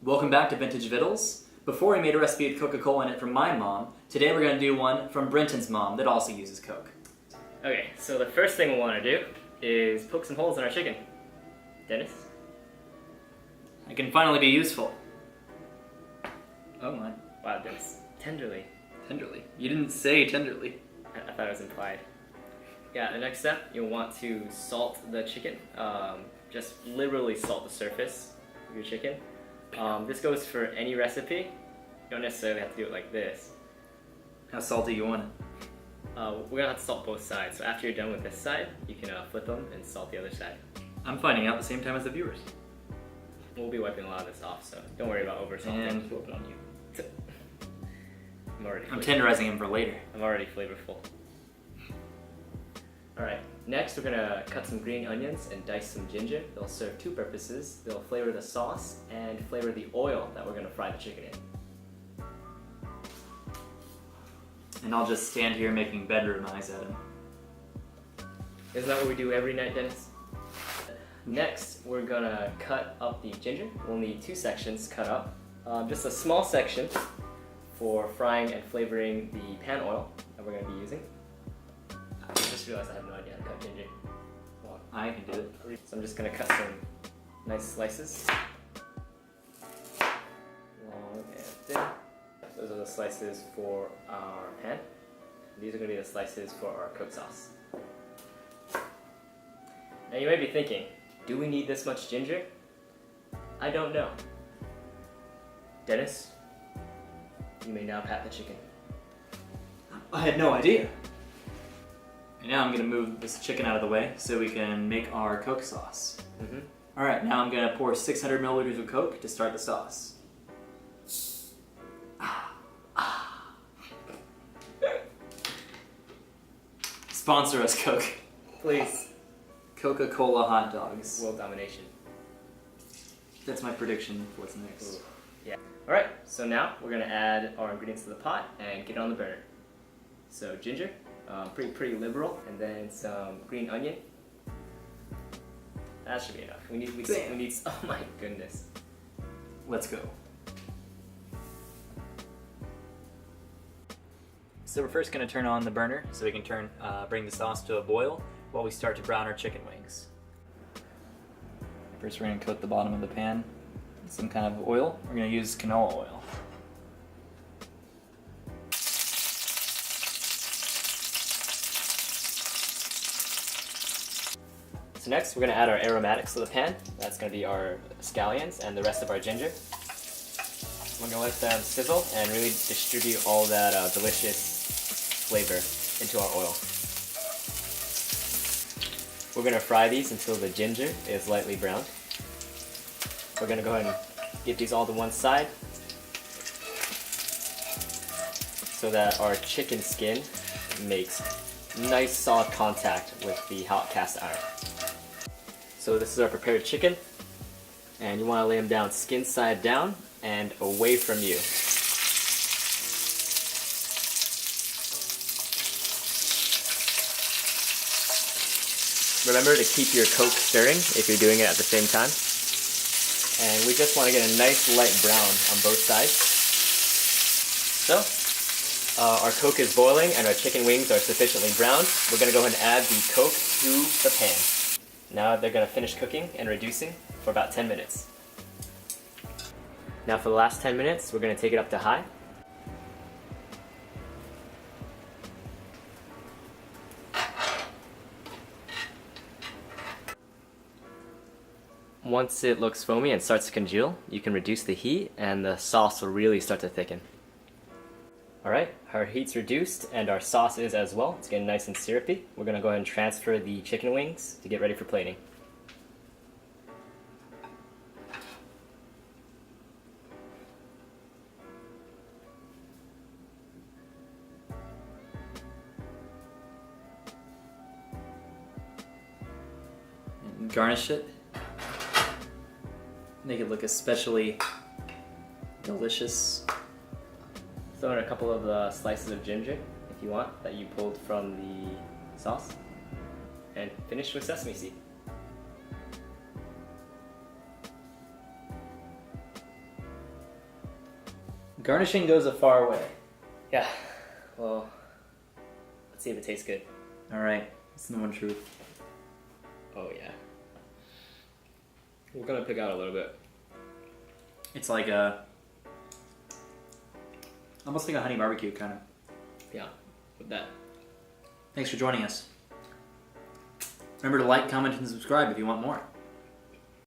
Welcome back to Vintage Vittles. Before we made a recipe with Coca-Cola in it from my mom, today we're going to do one from Brenton's mom that also uses Coke. Okay, so the first thing we want to do is poke some holes in our chicken. Dennis? I can finally be useful. Oh my. Wow, Dennis. Tenderly. Tenderly. You didn't say tenderly. I thought it was implied. Yeah, the next step, you'll want to salt the chicken. Just liberally salt the surface of your chicken. This goes for any recipe. You don't necessarily have to do it like this. How salty you want it? We're gonna have to salt both sides. So after you're done with this side, you can flip them and salt the other side. I'm finding out the same time as the viewers. We'll be wiping a lot of this off, so don't worry about over salting. And flip it on you. I'm tenderizing him for later. I'm already flavorful. Alright, next we're gonna cut some green onions and dice some ginger. They'll serve two purposes. They'll flavor the sauce and flavor the oil that we're gonna fry the chicken in. And I'll just stand here making bedroom eyes at him. Isn't that what we do every night, Dennis? Next, we're gonna cut up the ginger. We'll need two sections cut up. Just a small section for frying and flavoring the pan oil that we're gonna be using. I just realized I have no idea how to cut ginger. Well, I can do it. so I'm just gonna cut some nice slices. Long and thin. Those are the slices for our pan. These are gonna be the slices for our Coke sauce. Now you may be thinking, do we need this much ginger? I don't know. Dennis, you may now pat the chicken. I had no idea. And now I'm going to move this chicken out of the way so we can make our Coke sauce. Alright, now I'm going to pour 600 milliliters of Coke to start the sauce. Sponsor us, Coke. Please. Coca-Cola hot dogs. World domination. That's my prediction for what's next. Ooh. Yeah. Alright, so now we're going to add our ingredients to the pot and get it on the burner. So ginger, pretty liberal, and then some green onion. That should be enough. We need, oh my goodness. Let's go. So we're first going to turn on the burner so we can bring the sauce to a boil while we start to brown our chicken wings. First we're going to coat the bottom of the pan with some kind of oil. We're going to use canola oil. So next we're going to add our aromatics to the pan. That's going to be our scallions and the rest of our ginger. We're going to let them sizzle and really distribute all that delicious flavor into our oil. We're going to fry these until the ginger is lightly browned. We're going to go ahead and get these all to one side so that our chicken skin makes nice solid contact with the hot cast iron. So this is our prepared chicken, and you want to lay them down skin side down and away from you. Remember to keep your Coke stirring if you're doing it at the same time. And we just want to get a nice light brown on both sides. So, our Coke is boiling and our chicken wings are sufficiently browned. We're going to go ahead and add the Coke to the pan. Now they're going to finish cooking and reducing for about 10 minutes. Now for the last 10 minutes, we're going to take it up to high. Once it looks foamy and starts to congeal, you can reduce the heat and the sauce will really start to thicken. Alright, our heat's reduced and our sauce is as well. It's getting nice and syrupy. We're going to go ahead and transfer the chicken wings to get ready for plating. And garnish it. Make it look especially delicious. Throw in a couple of slices of ginger, if you want, that you pulled from the sauce. And finish with sesame seed. Garnishing goes a far way. Yeah. Well, let's see if it tastes good. All right. It's the one truth. Oh yeah. We're gonna pick out a little bit. It's like almost like a honey barbecue kind of. Yeah. With that. Thanks for joining us. Remember to like, comment, and subscribe if you want more.